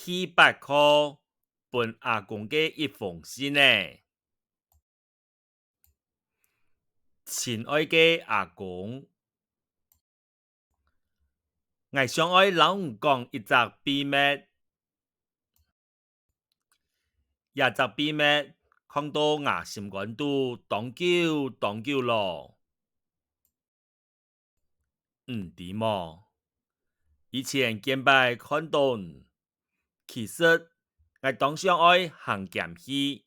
去8箍分阿公嘅一封信呢。亲爱嘅阿公，我想爱老吳讲一则秘密，一则秘密看到我心肝肚当久咯。对么？以前见摆看到，其实我当想爱行剑去，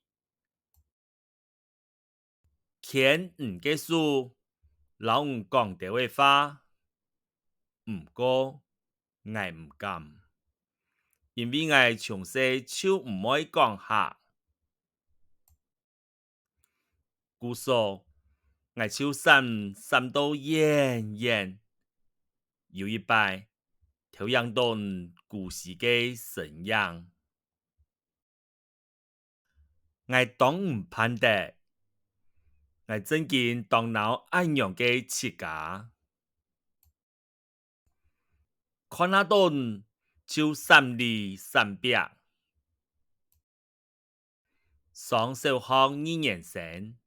牵嘅书，老吳讲这位话，唔过我唔敢，因为我从细就唔爱讲下。故说我就三到远，有一摆调养到故事嘅神样，我当唔判得，我真见当脑安样嘅切家，看那顿就三百，上小学2年生。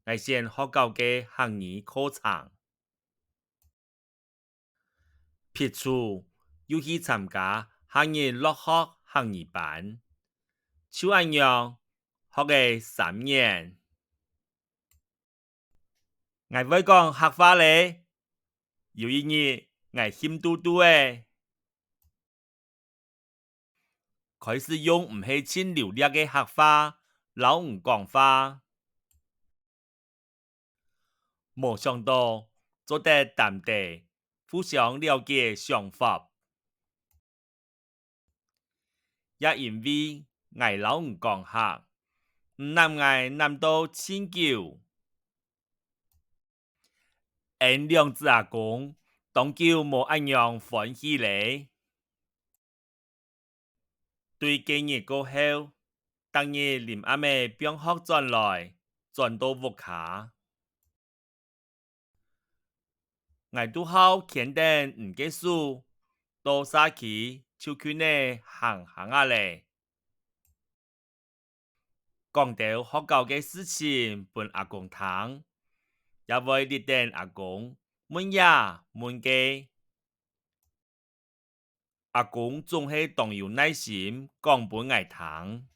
我先學校嘅行語課程，撇除又去參加行語落學行語班，就咁樣學嘅3年。我會講客話咧，有一日我心嘟嘟嘅，開始用唔係真流利嘅客話，老吳講話。冇想到做得淡地，互相了解想法，也因為我老吳講客，唔難我難到千久。兩隻阿公當久冇咁樣歡喜咧。對幾日過後，當日臨暗嘅병學轉來，轉到屋卡。我拄好見到唔嘅書，到沙區就去呢行下咧。講到學校嘅事情，本阿公聽，也會立定阿公問呀問嘅。阿公總係當有耐心講本我聽。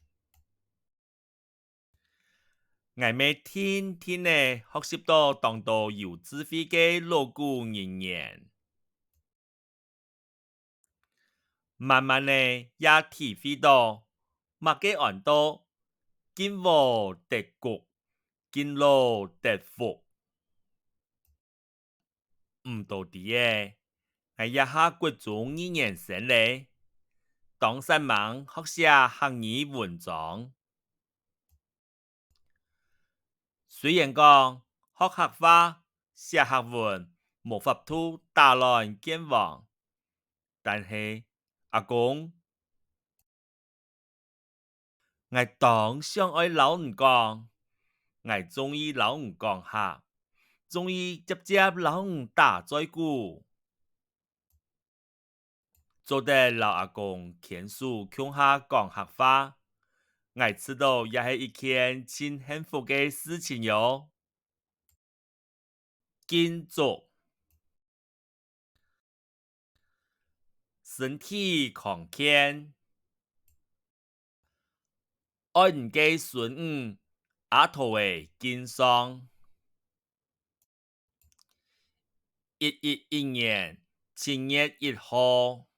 我咪天天呢學習到當到有智慧嘅老古人言，慢慢呢也體會到乜嘅按到見禍得福，見路得福，唔到啲嘅，我一下國中2年生咧，當上網學寫行語文章。雖然講學客話、寫客文無法度打亂健忘，但係阿公，我當想愛老吳講，我中意老吳講客，中意接老吳打嘴鼓，做得老阿公牽手共下講客話，我知道也係一件真幸福嘅事情喲。建築身體康健，愛唔嘅孫吳阿頭嘅健康。111年7月1號。